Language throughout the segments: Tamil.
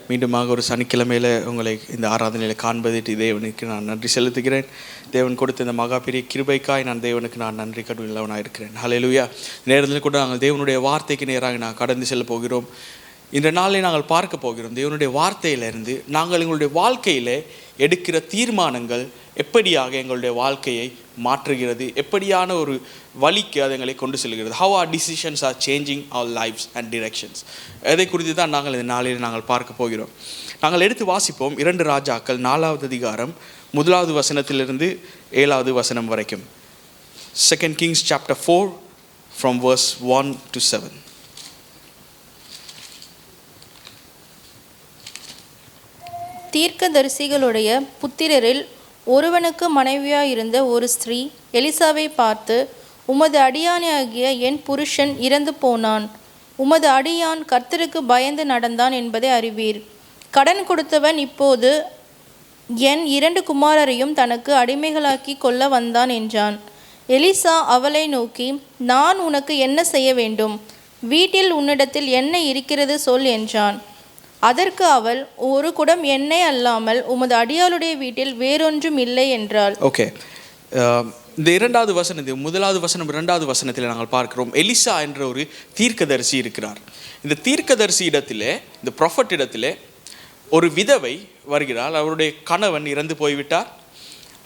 மீண்டுமாக ஒரு சனிக்கிழமையில் உங்களை இந்த ஆராதனையில் காண்பதற்கு தேவனுக்கு நான் நன்றி செலுத்துகிறேன். தேவன் கொடுத்த இந்த மகா பெரிய கிருபைக்காய் நான் தேவனுக்கு நான் நன்றி கடவுளாக இருக்கிறேன். ஹல்லேலூயா. நேரத்தில் கூட நாங்கள் தேவனுடைய வார்த்தைக்கு நேராக நான் கடந்து செல்ல போகிறோம். இந்த நாளை நாங்கள் பார்க்க போகிறோம். தேவனுடைய வார்த்தையிலிருந்து நாங்கள் எங்களுடைய வாழ்க்கையில் எடுக்கிற தீர்மானங்கள் எப்படியாக எங்களுடைய வாழ்க்கையை மாற்றுகிறது, எப்படியான ஒரு வழிக்கு அது எங்களை கொண்டு செல்கிறது. How our decisions are changing our lives and directions. அதை குறித்து தான் நாங்கள் இந்த நாளில் நாங்கள் பார்க்க போகிறோம். நாங்கள் எடுத்து வாசிப்போம் 2 ராஜாக்கள் 4வது அதிகாரம் 1வது வசனத்திலிருந்து 7வது வசனம் வரைக்கும். 2 Kings chapter 4 from verse 1 to 7. தீர்க்கதரிசிகளுடைய புத்திரரில் ஒருவனுக்கு மனைவியாயிருந்த ஒரு ஸ்திரீ எலிசாவை பார்த்து, உமது அடியானாகிய என் புருஷன் இறந்து போனான். உமது அடியான் கர்த்தருக்கு பயந்து நடந்தான் என்பதை அறிவீர். கடன் கொடுத்தவன் இப்போது என் 2 குமாரரையும் தனக்கு அடிமைகளாக்கி கொள்ள வந்தான் என்றான். எலிசா அவளை நோக்கி, நான் உனக்கு என்ன செய்ய வேண்டும்? வீட்டில் உன்னிடத்தில் என்ன இருக்கிறது சொல் என்றான். அதற்கு அவள், ஒரு குடம் எண்ணெய் அல்லாமல் உமது அடியாளுடைய வீட்டில் வேறொன்றும் இல்லை என்றாள். ஓகே, இந்த 2வது வசனம், 1வது வசனம் 2வது வசனத்தில் நாங்கள் பார்க்கிறோம், எலிசா என்ற ஒரு தீர்க்கதரிசி இருக்கிறார். இந்த தீர்க்கதரிசி இடத்திலே, இந்த ப்ராஃபட் இடத்திலே ஒரு விதவை வருகிறாள். அவருடைய கணவன் இறந்து போய்விட்டார்.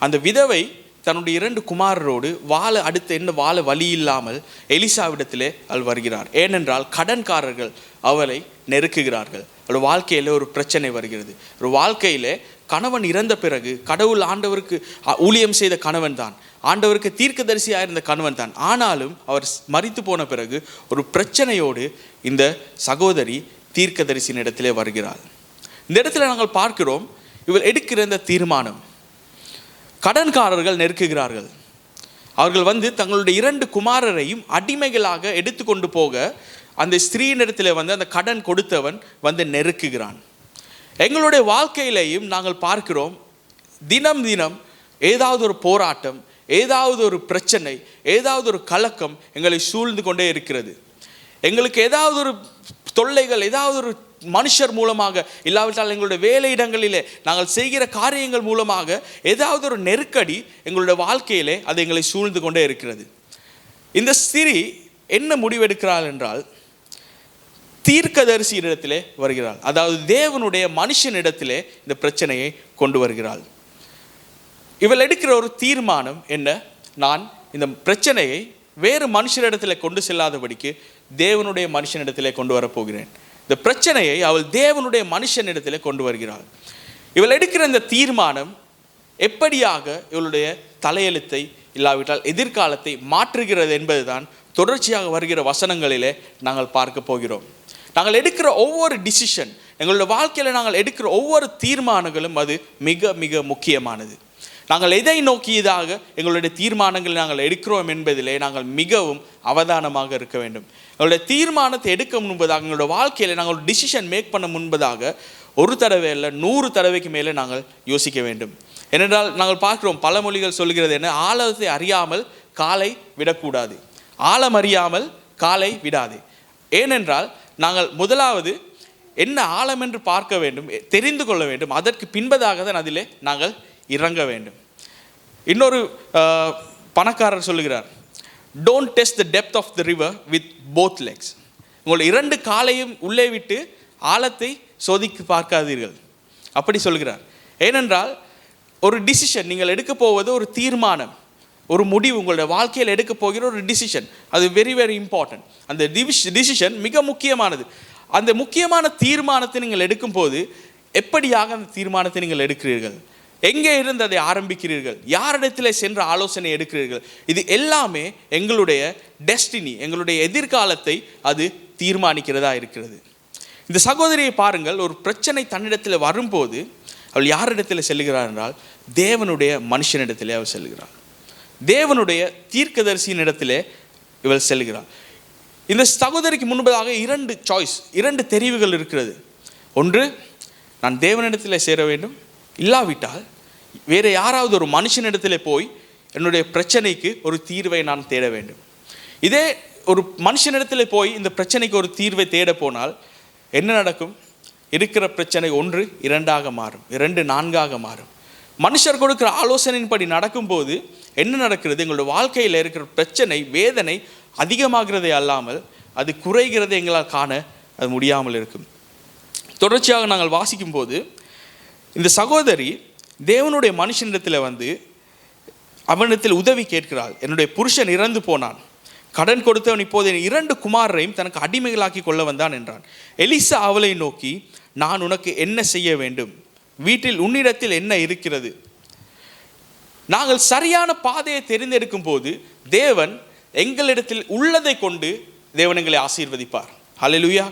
அந்த விதவை தன்னுடைய 2 குமாரரோடு வாழ வழி இல்லாமல் எலிசாவிடத்திலே அவள் வருகிறார். ஏனென்றால் கடன்காரர்கள் அவளை நெருக்குகிறார்கள். அவள் வாழ்க்கையில் ஒரு பிரச்சனை வருகிறது. ஒரு வாழ்க்கையில் கணவன் இறந்த பிறகு கடவுள் ஆண்டவருக்கு ஊழியம் செய்த கணவன் தான், ஆண்டவருக்கு தீர்க்கதரிசியாக இருந்த கணவன் தான். ஆனாலும் அவர் மரித்து போன பிறகு ஒரு பிரச்சனையோடு இந்த சகோதரி தீர்க்கதரிசியின் இடத்திலே வருகிறாள். இந்த இடத்துல நாங்கள் பார்க்கிறோம், இவள் எடுக்கிற இந்த தீர்மானம். கடன்காரர்கள் நெருக்குகிறார்கள். அவர்கள் தங்களுடைய 2 குமாரரையும் அடிமைகளாக எடுத்துக்கொண்டு போக அந்த ஸ்திரீனிடத்தில் அந்த கடன் கொடுத்தவன் நெருக்குகிறான். எங்களுடைய வாழ்க்கையிலையும் நாங்கள் பார்க்கிறோம், தினம் தினம் ஏதாவது ஒரு போராட்டம், ஏதாவது ஒரு பிரச்சனை, ஏதாவது ஒரு கலக்கம் எங்களை சூழ்ந்து கொண்டே இருக்கிறது. எங்களுக்கு ஏதாவது ஒரு தொல்லைகள், ஏதாவது ஒரு மனுஷர் மூலமாக, இல்லாவிட்டால் எங்களுடைய வேலையிடங்களிலே நாங்கள் செய்கிற காரியங்கள் மூலமாக ஏதாவது ஒரு நெருக்கடி எங்களுடைய வாழ்க்கையிலே அது எங்களை சூழ்ந்து கொண்டே இருக்கிறது. இந்த ஸ்திரீ என்ன முடிவெடுக்கிறாள் என்றால், தீர்க்கதரிசி இடத்திலே வருகிறாள். அதாவது தேவனுடைய மனுஷனிடத்திலே இந்த பிரச்சனையை கொண்டு வருகிறாள். இவள் எடுக்கிற ஒரு தீர்மானம் என்ன? நான் இந்த பிரச்சனையை வேறு மனுஷரிடத்தில் கொண்டு செல்லாதபடிக்கு தேவனுடைய மனுஷனிடத்திலே கொண்டு வரப்போகிறேன். இந்த பிரச்சனையை அவள் தேவனுடைய மனுஷனிடத்தில் கொண்டு வருகிறாள். இவள் எடுக்கிற இந்த தீர்மானம் எப்படியாக இவளுடைய தலையெழுத்தை, இல்லாவிட்டால் எதிர்காலத்தை மாற்றுகிறது என்பதுதான் தொடர்ச்சியாக வருகிற வசனங்களிலே நாங்கள் பார்க்க போகிறோம். நாங்கள் எடுக்கிற ஒவ்வொரு டிசிஷன், எங்களுடைய வாழ்க்கையில் நாங்கள் எடுக்கிற ஒவ்வொரு தீர்மானங்களும் அது மிக மிக முக்கியமானது. நாங்கள் எதை நோக்கியதாக எங்களுடைய தீர்மானங்களை நாங்கள் எடுக்கிறோம் என்பதிலே நாங்கள் மிகவும் அவதானமாக இருக்க வேண்டும். எங்களுடைய தீர்மானத்தை எடுக்க முன்பதாக, எங்களுடைய வாழ்க்கையில் நாங்கள் ஒரு டிசிஷன் மேக் பண்ண முன்பதாக 1 தடவை இல்லை 100 தடவைக்கு மேலே நாங்கள் யோசிக்க வேண்டும். ஏனென்றால் நாங்கள் பார்க்கிறோம், பழமொழிகள் சொல்கிறது என்ன? ஆழத்தை அறியாமல் காலை விடக்கூடாது, ஆழம் அறியாமல் காலை விடாது. ஏனென்றால் நாங்கள் முதலாவது என்ன ஆழம் என்று பார்க்க வேண்டும், தெரிந்து கொள்ள வேண்டும். அதற்கு பின்பதாக தான் அதிலே நாங்கள் இறங்க வேண்டும். இன்னொரு பணக்காரர் சொல்லுகிறார், don't test the depth of the river with both legs. உங்களுடைய 2 காலையும் உள்ளே விட்டு ஆழத்தை சோதித்து பார்க்காதீர்கள், அப்படி சொல்கிறார். ஏனென்றால் ஒரு டிசிஷன் நீங்கள் எடுக்க போவது ஒரு தீர்மானம், ஒரு முடிவு, உங்களுடைய வாழ்க்கையில் எடுக்க போகிற ஒரு டிசிஷன், அது வெரி வெரி இம்பார்ட்டன்ட். அந்த டிசிஷன் மிக முக்கியமானது. அந்த முக்கியமான தீர்மானத்தை நீங்கள் எடுக்கும்போது எப்படியாக அந்த தீர்மானத்தை நீங்கள் எடுக்கிறீர்கள், எங்கே இருந்து அதை ஆரம்பிக்கிறீர்கள், யாரிடத்தில் சென்று ஆலோசனை எடுக்கிறீர்கள், இது எல்லாமே எங்களுடைய டெஸ்டினி, எங்களுடைய எதிர்காலத்தை அது தீர்மானிக்கிறதா இருக்கிறது. இந்த சகோதரியை பாருங்கள், ஒரு பிரச்சனை தன்னிடத்தில் வரும்போது அவள் யாரிடத்தில் செல்கிறார் என்றால் தேவனுடைய மனுஷனிடத்திலே அவள் செல்கிறாள். தேவனுடைய தீர்க்கதரிசியின் இடத்திலே இவள் செல்கிறாள். இந்த சகோதரிக்கு முன்பதாக 2 சாய்ஸ், 2 தெரிவுகள் இருக்கிறது. ஒன்று, நான் தேவனிடத்தில் சேர வேண்டும், இல்லாவிட்டால் வேறு யாராவது ஒரு மனுஷனிடத்தில் போய் என்னுடைய பிரச்சனைக்கு ஒரு தீர்வை நான் தேட வேண்டும். இதே ஒரு மனுஷனிடத்தில் போய் இந்த பிரச்சனைக்கு ஒரு தீர்வை தேட போனால் என்ன நடக்கும்? இருக்கிற பிரச்சனை 1 2ஆக மாறும், 2 4ஆக மாறும். மனுஷர் கொடுக்கிற ஆலோசனையின்படி நடக்கும்போது என்ன நடக்கிறது? எங்களுடைய வாழ்க்கையில் இருக்கிற பிரச்சனை, வேதனை அதிகமாகிறதே அல்லாமல் அது குறைகிறதை எங்களால் காண அது முடியாமல் இருக்கும். தொடர்ச்சியாக நாங்கள் வாசிக்கும் போது இந்த சகோதரி தேவனுடைய மனுஷனிடத்தில் வந்து அவனிடத்தில் உதவி கேட்கிறாள். என்னுடைய புருஷன் இறந்து போனான், கடன் கொடுத்தவன் இப்போது 2 குமாரரையும் தனக்கு அடிமைகளாக்கி கொள்ள வந்தான் என்றான். எலிசா அவளை நோக்கி, நான் உனக்கு என்ன செய்ய வேண்டும்? வீட்டில் உன்னிடத்தில் என்ன இருக்கிறது? நாங்கள் சரியான பாதையை தெரிந்தெடுக்கும் போது தேவன் எங்களிடத்தில் உள்ளதை கொண்டு தேவன் எங்களை ஆசீர்வதிப்பார். ஹல்லேலூயா.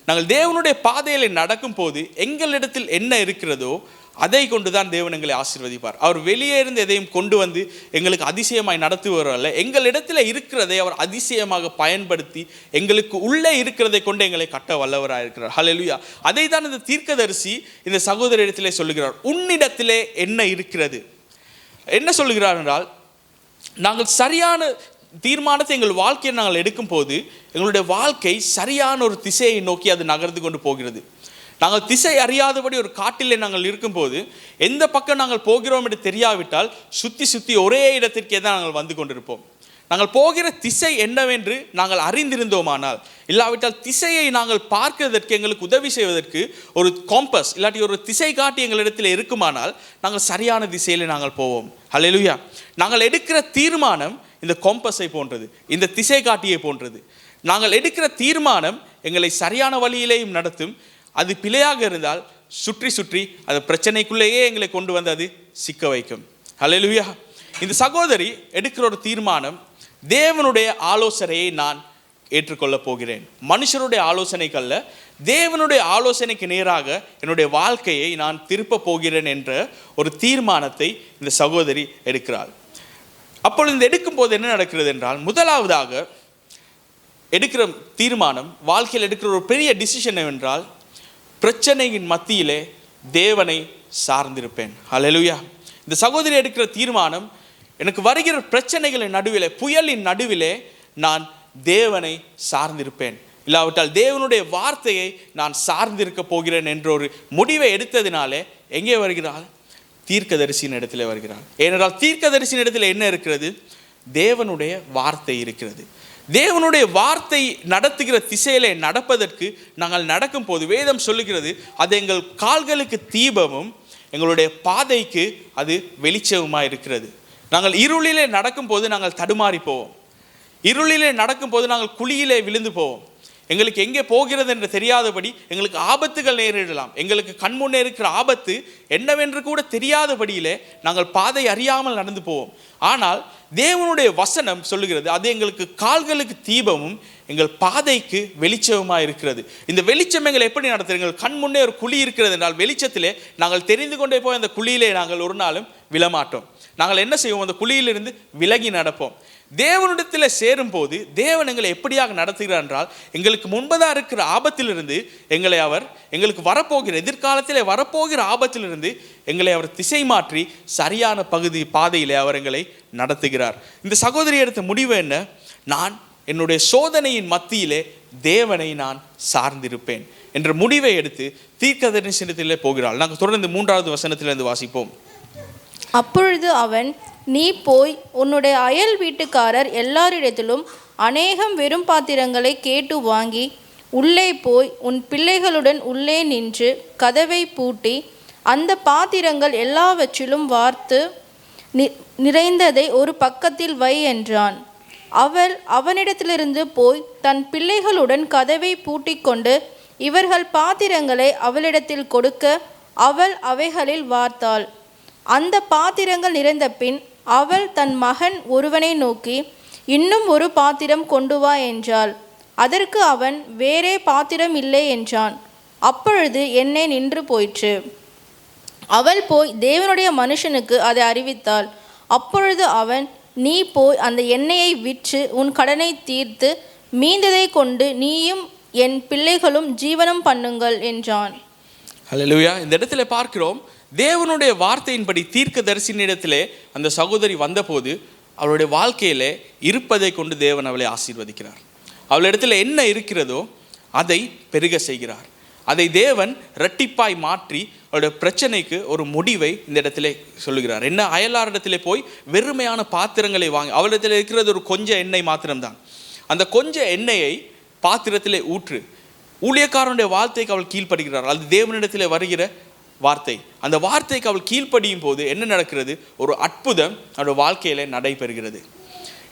நாங்கள் தேவனுடைய பாதையில் நடக்கும் போது எங்களிடத்தில் என்ன இருக்கிறதோ அதை கொண்டு தான் தேவன் எங்களை ஆசீர்வதிப்பார். அவர் வெளியே இருந்து எதையும் கொண்டு வந்து எங்களுக்கு அதிசயமாய் நடத்துவரல்ல, எங்களிடத்தில் இருக்கிறதை அவர் அதிசயமாக பயன்படுத்தி எங்களுக்கு உள்ளே இருக்கிறதை கொண்டு எங்களை கட்ட வல்லவராக இருக்கிறார். ஹல்லேலூயா. அதை தான் இந்த தீர்க்கதரிசி இந்த சகோதர இடத்திலே சொல்லுகிறார். உன்னிடத்திலே என்ன இருக்கிறது? என்ன சொல்லுகிறார் என்றால், நாங்கள் சரியான தீர்மானத்தை எங்கள் வாழ்க்கையை நாங்கள் எடுக்கும் போது எங்களுடைய வாழ்க்கை சரியான ஒரு திசையை நோக்கி அது நகர்ந்து கொண்டு போகிறது. நாங்கள் திசை அறியாதபடி ஒரு காட்டிலே நாங்கள் இருக்கும்போது எந்த பக்கம் நாங்கள் போகிறோம் என்று தெரியாவிட்டால் சுற்றி சுற்றி ஒரே இடத்திற்கே தான் நாங்கள் வந்து கொண்டிருப்போம். நாங்கள் போகிற திசை என்னவென்று நாங்கள் அறிந்திருந்தோமானால், இல்லாவிட்டால் திசையை நாங்கள் பார்க்கிறதற்கு எங்களுக்கு உதவி செய்வதற்கு ஒரு காம்பஸ் இல்லாட்டி ஒரு திசை காட்டி எங்களிடத்தில் இருக்குமானால் நாங்கள் சரியான திசையில் நாங்கள் போவோம். ஹல்லேலூயா. நாங்கள் எடுக்கிற தீர்மானம் இந்த காம்பஸை போன்றது, இந்த திசை காட்டியை போன்றது. நாங்கள் எடுக்கிற தீர்மானம் எங்களை சரியான வழியிலேயும் நடத்தும். அது பிழையாக இருந்தால் சுற்றி சுற்றி அது பிரச்சனைக்குள்ளேயே எங்களை கொண்டு வந்து அது சிக்க வைக்கும். ஹல்லேலூயா. இந்த சகோதரி எடுக்கிற ஒரு தீர்மானம், தேவனுடைய ஆலோசனையை நான் ஏற்றுக்கொள்ளப் போகிறேன், மனுஷருடைய ஆலோசனைக்கல்ல, தேவனுடைய ஆலோசனைக்கு நேராக என்னுடைய வாழ்க்கையை நான் திருப்ப போகிறேன் என்ற ஒரு தீர்மானத்தை இந்த சகோதரி எடுக்கிறாள். அப்பொழுது இந்த எடுக்கும்போது என்ன நடக்கிறது என்றால், முதலாவதாக எடுக்கிற தீர்மானம், வாழ்க்கையில் எடுக்கிற ஒரு பெரிய டிசிஷன் என்னவென்றால், பிரச்சனையின் மத்தியிலே தேவனை சார்ந்திருப்பேன். ஹல்லேலூயா. இந்த சகோதரி எடுக்கிற தீர்மானம், எனக்கு வருகிற பிரச்சனைகளின் நடுவிலே, புயலின் நடுவிலே நான் தேவனை சார்ந்திருப்பேன், இல்லாவிட்டால் தேவனுடைய வார்த்தையை நான் சார்ந்திருக்க போகிறேன் என்ற ஒரு முடிவை எடுத்ததினாலே எங்கே வருகிறாள்? தீர்க்கதரிசியின் இடத்துல வருகிறாள். ஏனென்றால் தீர்க்கதரிசியின் இடத்துல என்ன இருக்கிறது? தேவனுடைய வார்த்தை இருக்கிறது. தேவனுடைய வார்த்தை நடத்துகிற திசையிலே நடப்பதற்கு நாங்கள் நடக்கும் போது வேதம் சொல்லுகிறது, அது எங்கள் கால்களுக்கு தீபமும் எங்களுடைய பாதைக்கு அது வெளிச்சமுமாக இருக்கிறது. நாங்கள் இருளிலே நடக்கும்போது நாங்கள் தடுமாறி போவோம், இருளிலே நடக்கும்போது நாங்கள் குழியிலே விழுந்து போவோம். எங்களுக்கு எங்கே போகிறது என்று தெரியாதபடி எங்களுக்கு ஆபத்துகள் நேரிடலாம். எங்களுக்கு கண்முன்னே இருக்கிற ஆபத்து என்னவென்று கூட தெரியாதபடியிலே நாங்கள் பாதை அறியாமல் நடந்து போவோம். ஆனால் தேவனுடைய வசனம் சொல்லுகிறது, அது எங்களுக்கு கால்களுக்கு தீபமும் எங்கள் பாதைக்கு வெளிச்சமுமாக இருக்கிறது. இந்த வெளிச்சம் எங்களை எப்படி நடத்துகிறது? எங்கள் கண் முன்னே ஒரு குழி இருக்கிறது என்றால் வெளிச்சத்திலே நாங்கள் தெரிந்து கொண்டே போய் அந்த குழியிலே நாங்கள் ஒரு நாளும் விழமாட்டோம். நாங்கள் என்ன செய்வோம்? அந்த குழியிலிருந்து விலகி நடப்போம். தேவனிடத்தில் சேரும் போது தேவன் எங்களை எப்படியாக நடத்துகிறார் என்றால், எங்களுக்கு முன்பதாக இருக்கிற ஆபத்திலிருந்து எங்களை அவர், எங்களுக்கு வரப்போகிற எதிர்காலத்தில் வரப்போகிற ஆபத்திலிருந்து எங்களை அவர் திசை மாற்றி சரியான பாதையிலே அவர் எங்களை நடத்துகிறார். இந்த சகோதரி எடுத்த முடிவு என்ன? நான் என்னுடைய சோதனையின் மத்தியிலே தேவனை நான் சார்ந்திருப்பேன் என்ற முடிவை எடுத்து தீர்க்கதரிசனத்திலே போகிறாள். நாங்கள் தொடர்ந்து 3வது வசனத்திலிருந்து வாசிப்போம். அப்பொழுது அவன், நீ போய் உன்னுடைய அயல் வீட்டுக்காரர் எல்லாரிடத்திலும் அநேகம் வெறும் பாத்திரங்களை கேட்டு வாங்கி உள்ளே போய் உன் பிள்ளைகளுடன் உள்ளே நின்று கதவை பூட்டி அந்த பாத்திரங்கள் எல்லாவற்றிலும் வார்த்து நிறைந்ததை ஒரு பக்கத்தில் வை என்றான். அவள் அவனிடத்திலிருந்து போய் தன் பிள்ளைகளுடன் கதவை பூட்டிக்கொண்டு இவர்கள் பாத்திரங்களை அவளிடத்தில் கொடுக்க அவள் அவைகளில் வார்த்தாள். அந்த பாத்திரங்கள் நிறைந்த பின் அவள் தன் மகன் ஒருவனை நோக்கி, இன்னும் ஒரு பாத்திரம் கொண்டு வா என்றாள். அதற்கு அவன், வேறே பாத்திரம் இல்லை என்றான். அப்பொழுது எண்ணெய் நின்று போயிற்று. அவள் போய் தேவனுடைய மனுஷனுக்கு அதை அறிவித்தாள். அப்பொழுது அவன், நீ போய் அந்த எண்ணெயை விற்று உன் கடனை தீர்த்து மீந்ததை கொண்டு நீயும் என் பிள்ளைகளும் ஜீவனம் பண்ணுங்கள் என்றான். ஹல்லேலூயா. இந்த இடத்துல பார்க்கிறோம், தேவனுடைய வார்த்தையின்படி தீர்க்கதரிசியினிடத்திலே அந்த சகோதரி வந்தபோது அவளுடைய வாழ்க்கையிலே இருப்பதை கொண்டு தேவன் அவளை ஆசீர்வதிக்கிறார். அவளிடத்தில் என்ன இருக்கிறதோ அதை பெருக செய்கிறார். அதை தேவன் இரட்டிப்பாய் மாற்றி அவருடைய பிரச்சனைக்கு ஒரு முடிவை இந்த இடத்திலே சொல்லுகிறார். என்ன, அயலாரிடத்திலே போய் வெறுமையான பாத்திரங்களை வாங்கி, அவரிடத்தில் இருக்கிறது ஒரு கொஞ்சம் எண்ணெய் மாத்திரம்தான், அந்த கொஞ்சம் எண்ணெயை பாத்திரத்திலே ஊற்று. ஊழியக்காரனுடைய வார்த்தைக்கு அவள் கீழ்ப்படுகிறார். அது தேவனிடத்திலே வருகிற வார்த்தை. அந்த வார்த்தைக்கு அவள் கீழ்ப்படியும் போது என்ன நடக்கிறது? ஒரு அற்புதம் அவருடைய வாழ்க்கையில நடைபெறுகிறது.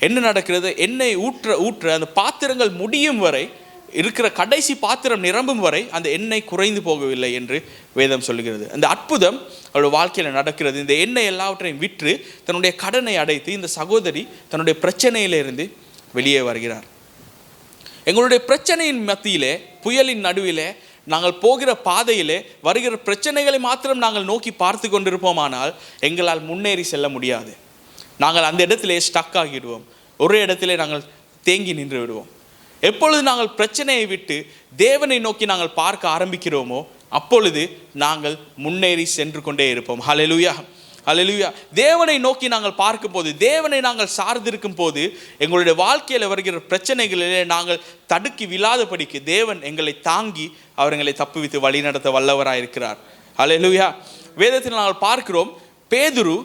என்ன நடக்கிறது? எண்ணெய் ஊற்ற ஊற்ற அந்த பாத்திரங்கள் முடியும் வரை, இருக்கிற கடைசி பாத்திரம் நிரம்பும் வரை அந்த எண்ணெய் குறைந்து போகவில்லை என்று வேதம் சொல்லுகிறது. அந்த அற்புதம் அவருடைய வாழ்க்கையில் நடக்கிறது. இந்த எண்ணெய் எல்லாவற்றையும் விற்று தன்னுடைய கடனை அடைத்து இந்த சகோதரி தன்னுடைய பிரச்சனையிலிருந்து வெளியே வருகிறார். எங்களுடைய பிரச்சனையின் மத்தியிலே, புயலின் நடுவிலே, நாங்கள் போகிற பாதையிலே வருகிற பிரச்சனைகளை மாத்திரம் நாங்கள் நோக்கி பார்த்து கொண்டிருப்போமானால் எங்களால் முன்னேறி செல்ல முடியாது. நாங்கள் அந்த இடத்திலே ஸ்டக் ஆகிடுவோம். ஒரே இடத்திலே நாங்கள் தேங்கி நின்று விடுவோம். எப்பொழுது நாங்கள் பிரச்சனையை விட்டு தேவனை நோக்கி நாங்கள் பார்க்க ஆரம்பிக்கிறோமோ அப்பொழுது நாங்கள் முன்னேறி சென்று கொண்டே இருப்போம். ஹல்லேலூயா, ஹல்லேலூயா. தேவனை நோக்கி நாங்கள் பார்க்கும் போது, தேவனை நாங்கள் சார்ந்திருக்கும் போது, எங்களுடைய வாழ்க்கையில் வருகிற பிரச்சனைகளிலே நாங்கள் தடுக்கி விழாதபடிக்கு தேவன் எங்களை தாங்கி அவர் எங்களை தப்புவித்து வழி நடத்த வல்லவராயிருக்கிறார். ஹல்லேலூயா. வேதத்தில் நாங்கள் பார்க்கிறோம், பேதுரு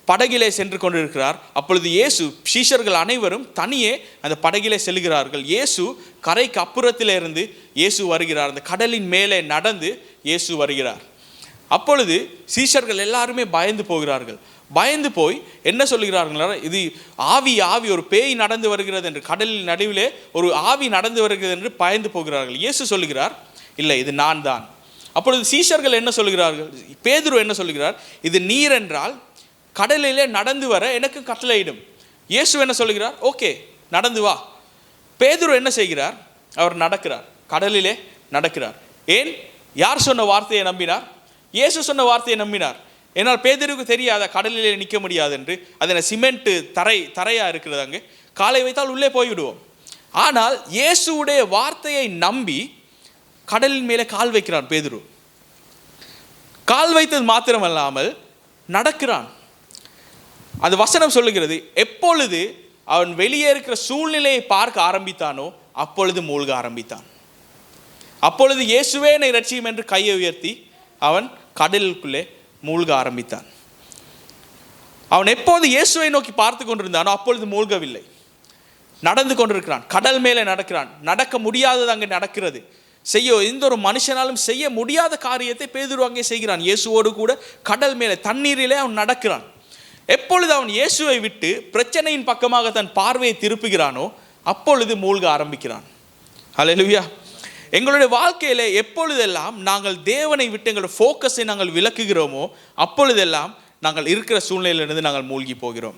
படகிலே சென்று கொண்டிருக்கிறார். அப்பொழுது இயேசு, சீஷர்கள் அனைவரும் தனியே அந்த படகிலே செல்கிறார்கள். இயேசு கரைக்கு அப்புறத்திலே இருந்து இயேசு வருகிறார். அந்த கடலின் மேலே நடந்து இயேசு வருகிறார். அப்பொழுது சீஷர்கள் எல்லாருமே பயந்து போகிறார்கள். பயந்து போய் என்ன சொல்கிறார்கள்? இது ஆவி, ஆவி, ஒரு பேய் நடந்து வருகிறது என்று, கடலின் நடுவிலே ஒரு ஆவி நடந்து வருகிறது என்று பயந்து போகிறார்கள். இயேசு சொல்லுகிறார், இல்லை, இது நான் தான். அப்பொழுது சீஷர்கள் என்ன சொல்கிறார்கள்? பேதுரு என்ன சொல்கிறார்? இது நீர் என்றால் கடலிலே நடந்து வர எனக்கு கட்டளையிடும். இயேசு என்ன சொல்கிறார்? ஓகே, நடந்து வா. பேதுரு என்ன செய்கிறார்? அவர் நடக்கிறார், கடலிலே நடக்கிறார். ஏன்? யார் சொன்ன வார்த்தையை நம்பினார்? இயேசு சொன்ன வார்த்தையை நம்பினார். ஏன்னால் பேதுருக்கு தெரியாத கடலிலே நிற்க முடியாது என்று. அதில் சிமெண்ட் தரையா இருக்கிறது, அங்கே காலை வைத்தால் உள்ளே போய்விடுவோம். ஆனால் இயேசுடைய வார்த்தையை நம்பி கடலின் மேலே கால் வைக்கிறான் பேதுரு. கால் வைத்தது மாத்திரமல்லாமல் நடக்கிறான். அந்த வசனம் சொல்லுகிறது, எப்பொழுது அவன் வெளியே இருக்கிற சூழ்நிலையை பார்க்க ஆரம்பித்தானோ அப்பொழுது மூழ்க ஆரம்பித்தான். அப்பொழுது இயேசுவே என்னை ரட்சியும் என்று கையை உயர்த்தி அவன் கடலுக்குள்ளே மூழ்க ஆரம்பித்தான். அவன் எப்போது இயேசுவை நோக்கி பார்த்து கொண்டிருந்தானோ அப்பொழுது மூழ்கவில்லை. நடந்து கொண்டிருக்கிறான், கடல் மேலே நடக்கிறான். நடக்க முடியாதது அங்கே நடக்கிறது. எந்த ஒரு மனுஷனாலும் செய்ய முடியாத காரியத்தை பேதுரு அங்கே செய்கிறான். இயேசுவோடு கூட கடல் மேலே தண்ணீரிலே அவன் நடக்கிறான். எப்பொழுது அவன் இயேசுவை விட்டு பிரச்சனையின் பக்கமாக தன் பார்வையை திருப்புகிறானோ அப்பொழுது மூழ்க ஆரம்பிக்கிறான். ஹல்லேலூயா. எங்களுடைய வாழ்க்கையில எப்பொழுதெல்லாம் நாங்கள் தேவனை விட்டு எங்களுடைய ஃபோக்கஸை நாங்கள் விலக்குகிறோமோ அப்பொழுதெல்லாம் நாங்கள் இருக்கிற சூழ்நிலையிலிருந்து நாங்கள் மூழ்கி போகிறோம்.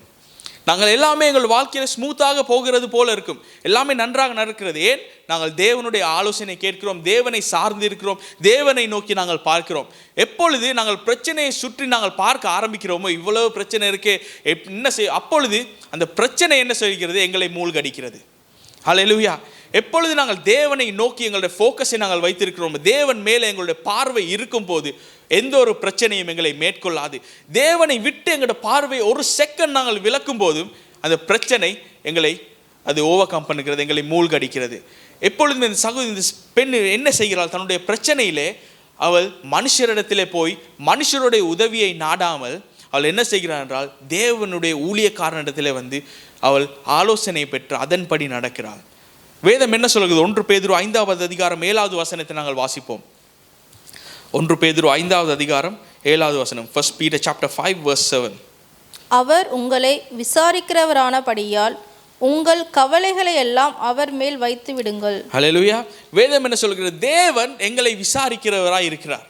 நாங்கள் எல்லாமே எங்கள் வாழ்க்கையில் ஸ்மூத்தாக போகிறது போல இருக்கும், எல்லாமே நன்றாக நடக்கிறது. ஏன்? நாங்கள் தேவனுடைய ஆலோசனை கேட்கிறோம், தேவனை சார்ந்து இருக்கிறோம், தேவனை நோக்கி நாங்கள் பார்க்கிறோம். எப்பொழுது நாங்கள் பிரச்சனையை சுற்றி நாங்கள் பார்க்க ஆரம்பிக்கிறோமோ, இவ்வளவு பிரச்சனை இருக்கே என்ன செய், அப்பொழுது அந்த பிரச்சனை என்ன செய்கிறது? எங்களை மூழ்கடிக்கிறது. ஹல்லேலூயா. எப்பொழுது நாங்கள் தேவனை நோக்கி எங்களுடைய ஃபோக்கஸை நாங்கள் வைத்திருக்கிறோம், தேவன் மேலே எங்களுடைய பார்வை இருக்கும் போது எந்த ஒரு பிரச்சனையும் எங்களை மேற்கொள்ளாது. தேவனை விட்டு எங்களுடைய பார்வை ஒரு செகண்ட் நாங்கள் விலக்கும் போதும் அந்த பிரச்சனை எங்களை அது ஓவர் கம் பண்ணுகிறது, எங்களை மூழ்கடிக்கிறது. எப்பொழுதுமே இந்த பெண் என்ன செய்கிறாள்? தன்னுடைய பிரச்சனையிலே அவள் மனுஷரிடத்திலே போய் மனுஷருடைய உதவியை நாடாமல் அவள் என்ன செய்கிறாள் என்றால் தேவனுடைய ஊழியக்காரனிடத்திலே வந்து அவள் ஆலோசனை பெற்று அதன்படி நடக்கிறாள். வேதம் என்ன சொல்கிறது? 1 பேதுரு 5வது அதிகாரம் 7வது வசனத்தை நாங்கள் வாசிப்போம். 1 பேதுரு 5வது அதிகாரம் 7வது வசனம். 1 Peter chapter 5 verse 7. அவர் உங்களை விசாரிக்கிறவரானபடியால் உங்கள் கவலைகளை எல்லாம் அவர் மேல் வைத்து விடுங்கள். ஹல்லேலூயா. வேதம் என்ன சொல்கிறது? தேவன் எங்களை விசாரிக்கிறவராய் இருக்கிறார்.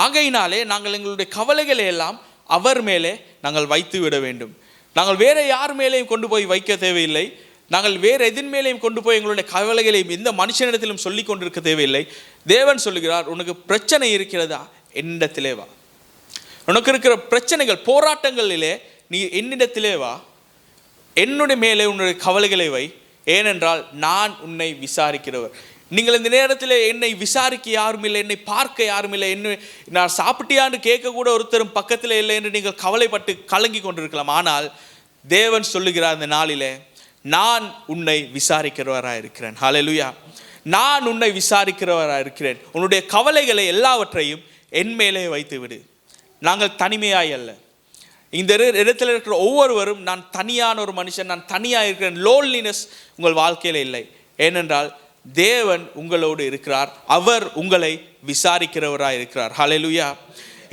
ஆகையினாலே நாங்கள் எங்களுடைய கவலைகளை எல்லாம் அவர் மேலே நாங்கள் வைத்து விட வேண்டும். நாங்கள் வேற யார் மேலேயும் கொண்டு போய் வைக்க தேவையில்லை. நாங்கள் வேறு எதின் மேலேயும் கொண்டு போய் எங்களுடைய கவலைகளையும் எந்த மனுஷனிடத்திலும் சொல்லி கொண்டிருக்க தேவையில்லை. தேவன் சொல்லுகிறார், உனக்கு பிரச்சனை இருக்கிறதா? என்னிடத்திலே வா. உனக்கு இருக்கிற பிரச்சனைகள், போராட்டங்களிலே நீ என்னிடத்திலே வா, என்னுடைய மேலே உன்னுடைய கவலைகளை வை, ஏனென்றால் நான் உன்னை விசாரிக்கிறவர். நீங்கள் இந்த நேரத்தில் என்னை விசாரிக்க யாரும் இல்லை, என்னை பார்க்க யாரும் இல்லை, என்ன நான் சாப்பிட்டியான்னு கேட்க கூட ஒருத்தரும் பக்கத்தில் இல்லை என்று நீங்கள் கவலைப்பட்டு கலங்கி கொண்டிருக்கலாம். ஆனால் தேவன் சொல்லுகிறார், இந்த நாளிலே நான் உன்னை விசாரிக்கிறவராக இருக்கிறேன். ஹல்லேலூயா. நான் உன்னை விசாரிக்கிறவராக இருக்கிறேன். உன்னுடைய கவலைகளை எல்லாவற்றையும் என் மேலே வைத்து விடு. நாங்கள் தனிமையாய் அல்ல. இந்த இடத்துல இருக்கிற ஒவ்வொருவரும் நான் தனியான ஒரு மனுஷன், நான் தனியாக இருக்கிறேன், லோன்லினஸ் உங்கள் வாழ்க்கையில் இல்லை. ஏனென்றால் தேவன் உங்களோடு இருக்கிறார். அவர் உங்களை விசாரிக்கிறவராக இருக்கிறார். ஹல்லேலூயா.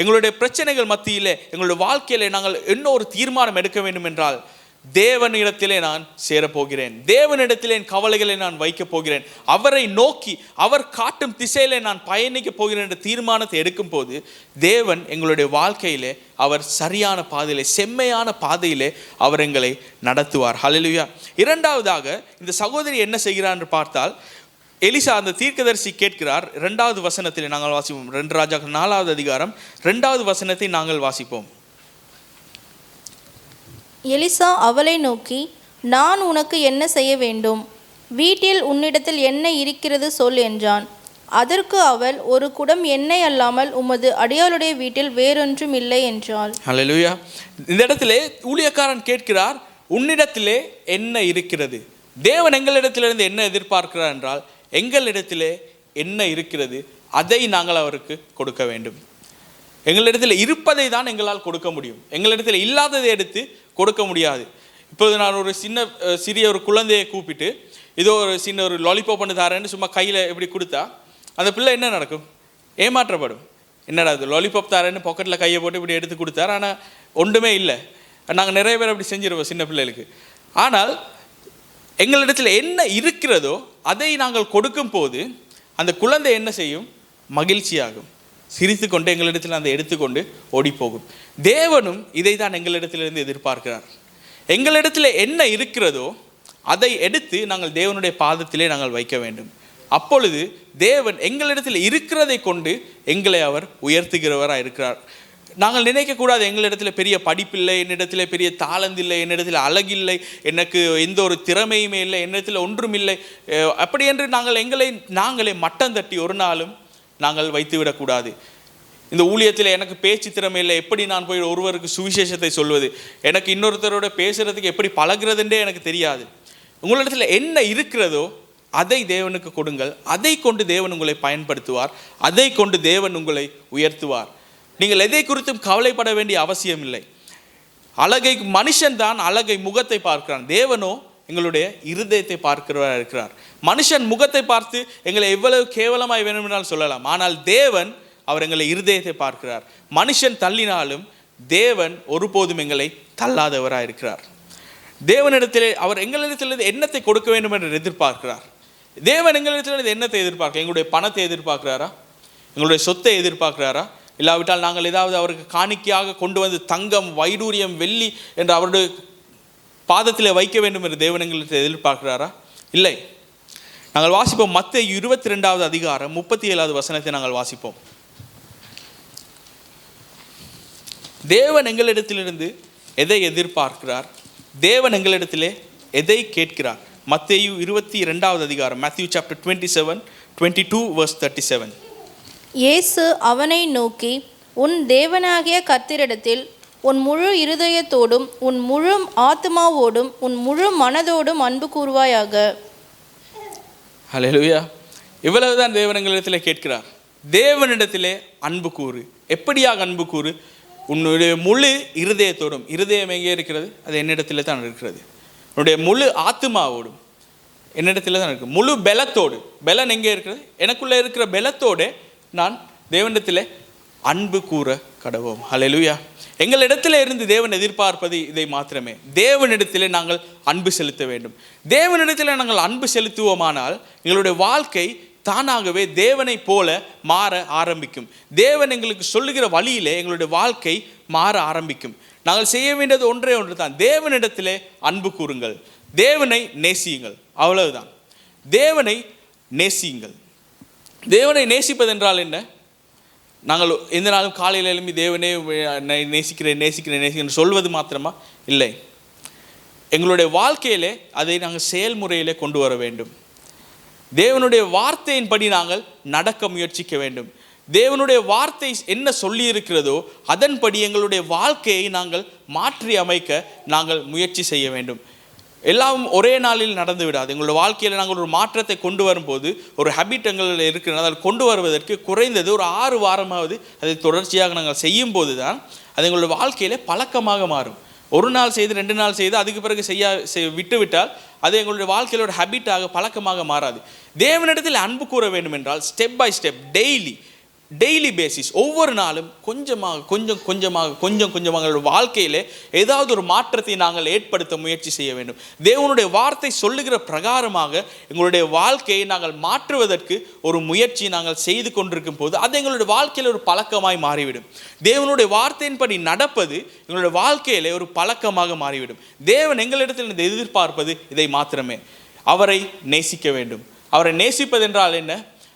எங்களுடைய பிரச்சனைகள் மத்தியிலே எங்களுடைய வாழ்க்கையிலே நாங்கள் என்ன ஒரு தீர்மானம் எடுக்க வேண்டும் என்றால், தேவனிடத்திலே நான் சேரப்போகிறேன், தேவனிடத்திலே என் கவலைகளை நான் வைக்கப் போகிறேன், அவரை நோக்கி அவர் காட்டும் திசையிலே நான் பயணிக்க போகிறேன் என்ற தீர்மானத்தை எடுக்கும் போது தேவன் எங்களுடைய வாழ்க்கையிலே அவர் சரியான பாதையிலே, செம்மையான பாதையிலே அவர் எங்களை நடத்துவார். ஹல்லேலூயா. இரண்டாவதாக இந்த சகோதரி என்ன செய்கிறார் என்று பார்த்தால், எலிசா அந்த தீர்க்கதரிசி கேட்கிறார். 2வது வசனத்தில் நாங்கள் வாசிப்போம். 2 ராஜாக்கள் 4வது அதிகாரம் 2வது வசனத்தை நாங்கள் வாசிப்போம். எலிசா அவளை நோக்கி, நான் உனக்கு என்ன செய்ய வேண்டும்? வீட்டில் உன்னிடத்தில் எண்ணெய் இருக்கிறது சொல் என்றான். அதற்கு அவள், ஒரு குடம் எண்ணெய் அல்லாமல் உமது அடியாளுடைய வீட்டில் வேறொன்றும் இல்லை என்றாள். ஹல்லேலூயா. இந்த இடத்திலே ஊழியக்காரன் கேட்கிறார், உன்னிடத்திலே என்ன இருக்கிறது? தேவன் எங்களிடத்திலிருந்து என்ன எதிர்பார்க்கிறார் என்றால், எங்களிடத்திலே என்ன இருக்கிறது அதை நாங்கள் அவருக்கு கொடுக்க வேண்டும். எங்களிடத்தில் இருப்பதை தான் எங்களால் கொடுக்க முடியும். எங்களிடத்தில் இல்லாததை எடுத்து கொடுக்க முடியாது. இப்போது நான் ஒரு சிறிய ஒரு குழந்தையை கூப்பிட்டு இதோ ஒரு சின்ன ஒரு லாலிபாப் பண்ணி தரேன்னு சும்மா கையில் எப்படி கொடுத்தா அந்த பிள்ளை என்ன நடக்கும்? ஏமாற்றப்படும். என்னடா அது லாலிபாப் தரேன்னு பாக்கெட்டில் கையை போட்டு இப்படி எடுத்து கொடுத்தார், ஆனால் ஒன்றுமே இல்லை. நாங்கள் நிறைய பேர் அப்படி செஞ்சிருவோம் சின்ன பிள்ளைகளுக்கு. ஆனால் எங்களிடத்தில் என்ன இருக்கிறதோ அதை நாங்கள் கொடுக்கும் போது அந்த குழந்தை என்ன செய்யும்? மகிழ்ச்சியாகும், சிரித்து கொண்டு எங்களிடத்தில் அந்த எடுத்துக்கொண்டு ஓடி போகும். தேவனும் இதை தான் எங்களிடத்திலிருந்து எதிர்பார்க்கிறார். எங்களிடத்தில் என்ன இருக்கிறதோ அதை எடுத்து நாங்கள் தேவனுடைய பாதத்திலே நாங்கள் வைக்க வேண்டும். அப்பொழுது தேவன் எங்களிடத்தில் இருக்கிறதை கொண்டு எங்களை அவர் உயர்த்துகிறவராக இருக்கிறார். நாங்கள் நினைக்கக்கூடாது எங்களிடத்தில் பெரிய படிப்பில்லை, என்னிடத்தில் பெரிய தாளந்தில்லை, என்னிடத்தில் அழகில்லை, எனக்கு எந்த ஒரு திறமையுமே இல்லை, என்னிடத்தில் ஒன்றும் இல்லை, அப்படி என்று நாங்களே மட்டம் தட்டி ஒரு நாளும் நாங்கள் வைத்து விடக்கூடாது. இந்த ஊழியத்தில் எனக்கு பேச்சு திறமை இல்லை, எப்படி நான் போய் ஒருவருக்கு சுவிசேஷத்தை சொல்வது, எனக்கு இன்னொருத்தரோட பேசுகிறதுக்கு எப்படி பழகிறதுன்றே எனக்கு தெரியாது. உங்களிடத்தில் என்ன இருக்கிறதோ அதை தேவனுக்கு கொடுங்கள். அதை கொண்டு தேவன் உங்களை பயன்படுத்துவார். அதை கொண்டு தேவன் உங்களை உயர்த்துவார். நீங்கள் எதை குறித்தும் கவலைப்பட வேண்டிய அவசியம் இல்லை. மனுஷன் தான் அழகை முகத்தை பார்க்கிறான், தேவனோ எங்களுடைய இருதயத்தை பார்க்கிறவராக இருக்கிறார். மனுஷன் முகத்தை பார்த்து எங்களை எவ்வளவு கேவலமாய் வேணுமென்றால் சொல்லலாம், ஆனால் தேவன் அவர் எங்களை இருதயத்தை பார்க்கிறார். மனுஷன் தள்ளினாலும் தேவன் ஒருபோதும் எங்களை தள்ளாதவராக இருக்கிறார். தேவனிடத்திலே அவர் எங்களிடத்திலிருந்து எண்ணத்தை கொடுக்க வேண்டும் என்று எதிர்பார்க்கிறார். தேவன் எங்களிடத்திலிருந்து எண்ணத்தை எதிர்பார்க்கிறார். எங்களுடைய பணத்தை எதிர்பார்க்கிறாரா? எங்களுடைய சொத்தை எதிர்பார்க்கிறாரா? இல்லாவிட்டால் நாங்கள் ஏதாவது அவருக்கு காணிக்கையாக கொண்டு வந்து தங்கம், வைடூரியம், வெள்ளி என்று அவருடைய பாதத்தில் வைக்க வேண்டும் என்று தேவன் எங்களுக்கு எதிர்பார்க்கிறாரா? இல்லை. நாங்கள் வாசிப்போம். மத்தேயு 22வது அதிகாரம் 37வது வசனத்தை நாங்கள் வாசிப்போம். தேவன் எங்களிடத்திலிருந்து எதை எதிர்பார்க்கிறார்? தேவன் எங்களிடத்திலே எதை கேட்கிறார்? மத்தேயு 22வது அதிகாரம், Matthew chapter 27, 22 verse 37. இயேசு அவனை நோக்கி, உன் தேவனாகிய கர்த்தரிடத்தில் உன் முழு இருதயத்தோடும் உன் முழு ஆத்மாவோடும் உன் முழு மனதோடும் அன்பு கூறுவாயாக. ஹல்லேலூயா. இவ்வளவுதான் தேவன் எங்களிடத்தில் கேட்கிறார். தேவனிடத்திலே அன்பு கூறு. எப்படியாக அன்பு கூறு? உன்னுடைய முழு இருதயத்தோடும். இருதயம் எங்கே இருக்கிறது? அது என்னிடத்தில் தான் இருக்கிறது. உன்னுடைய முழு ஆத்மாவோடும் என்னிடத்தில் தான் இருக்குது. முழு பலத்தோடு. பலன் எங்கே இருக்கிறது? எனக்குள்ளே இருக்கிற பலத்தோடு நான் தேவனிடத்தில் அன்பு கூற கடவோம். ஹல்லேலூயா. எங்களிடத்தில் இருந்து தேவன் எதிர்பார்ப்பது இதை மாத்திரமே. தேவனிடத்திலே நாங்கள் அன்பு செலுத்த வேண்டும். தேவனிடத்தில் நாங்கள் அன்பு செலுத்துவோமானால் எங்களுடைய வாழ்க்கை தானாகவே தேவனை போல மாற ஆரம்பிக்கும். தேவன் எங்களுக்கு சொல்லுகிற வழியிலே எங்களுடைய வாழ்க்கை மாற ஆரம்பிக்கும். நாங்கள் செய்ய வேண்டியது ஒன்றே ஒன்று தான். தேவனிடத்திலே அன்பு கூறுங்கள், தேவனை நேசியுங்கள். அவ்வளவுதான். தேவனை நேசியுங்கள். தேவனை நேசிப்பதென்றால் என்ன? நாங்கள் எந்த நாளும் காலையில் எழும்பி தேவனே நேசிக்கிறேன் சொல்வது மாத்திரமா? இல்லை. எங்களுடைய வாழ்க்கையிலே அதை நாங்கள் செயல்முறையிலே கொண்டு வர வேண்டும். தேவனுடைய வார்த்தையின்படி நாங்கள் நடக்க முயற்சிக்க வேண்டும். தேவனுடைய வார்த்தை என்ன சொல்லி இருக்கிறதோ அதன்படி எங்களுடைய வாழ்க்கையை நாங்கள் மாற்றி அமைக்க நாங்கள் முயற்சி செய்ய வேண்டும். எல்லாம் ஒரே நாளில் நடந்து விடாது. எங்களோட வாழ்க்கையில் நாங்கள் ஒரு மாற்றத்தை கொண்டு வரும்போது, ஒரு ஹேபிட் எங்களில் இருக்கிறது, அதை கொண்டு வருவதற்கு குறைந்தது ஒரு 6 வாரமாவது அதை தொடர்ச்சியாக நாங்கள் செய்யும் போது தான் அது எங்களோட வாழ்க்கையிலே பழக்கமாக மாறும். ஒரு நாள் செய்து 2 நாள் செய்து அதுக்கு பிறகு விட்டுவிட்டால் அது எங்களுடைய வாழ்க்கையில் ஒரு ஹேபிட்டாக பழக்கமாக மாறாது. தேவனிடத்தில் அன்பு கூற வேண்டும் என்றால் step by step daily basis, ஒவ்வொரு நாளும் கொஞ்சமாக வாழ்க்கையிலே ஏதாவது ஒரு மாற்றத்தை நாங்கள் ஏற்படுத்த முயற்சி செய்ய வேண்டும். தேவனுடைய வார்த்தை சொல்லுகிற பிரகாரமாக எங்களுடைய வாழ்க்கையை நாங்கள் மாற்றுவதற்கு ஒரு முயற்சி நாங்கள் செய்து கொண்டிருக்கும் போது அது எங்களுடைய வாழ்க்கையில் ஒரு பழக்கமாய் மாறிவிடும். தேவனுடைய வார்த்தையின்படி நடப்பது எங்களுடைய வாழ்க்கையிலே ஒரு பழக்கமாக மாறிவிடும். தேவன் எங்களிடத்தில் எதிர்பார்ப்பது இதை மாத்திரமே, அவரை நேசிக்க வேண்டும். அவரை நேசிப்பதென்றால் என்ன?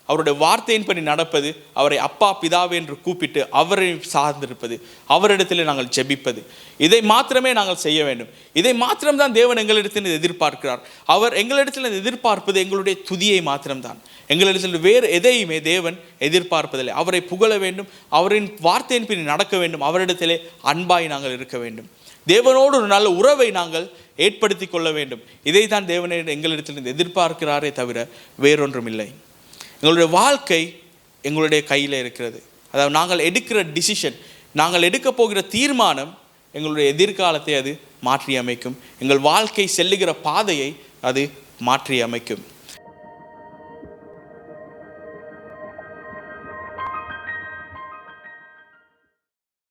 அவருடைய வார்த்தையின்படி நடப்பது, அவரை அப்பா பிதாவே என்று கூப்பிட்டு அவரை சார்ந்திருப்பது, அவரிடத்தில் நாங்கள் ஜெபிப்பது, இதை மாத்திரமே நாங்கள் செய்ய வேண்டும். இதை மாத்திரம்தான் தேவன் எங்களிடத்தில் எதிர்பார்க்கிறார். அவர் எங்களிடத்தில் எதிர்பார்ப்பது எங்களுடைய துதியை மாத்திரம்தான். எங்களிடத்தில் வேறு எதையுமே தேவன் எதிர்பார்ப்பதில்லை. அவரை புகழ வேண்டும், அவரின் வார்த்தையின்படி நடக்க வேண்டும், அவரிடத்திலே அன்பாய் நாங்கள் இருக்க வேண்டும், தேவனோடு ஒரு நல்ல உறவை நாங்கள் ஏற்படுத்தி கொள்ள வேண்டும். இதை தான் தேவனை எங்களிடத்தில் எதிர்பார்க்கிறாரே தவிர வேறொன்றும் இல்லை. எங்களுடைய வாழ்க்கை எங்களுடைய கையில் இருக்கிறது. அதாவது நாங்கள் எடுக்கிற டிசிஷன், நாங்கள் எடுக்க போகிற தீர்மானம் எங்களுடைய எதிர்காலத்தை அது மாற்றி அமைக்கும். எங்கள் வாழ்க்கை செல்லுகிற பாதையை அது மாற்றி அமைக்கும்.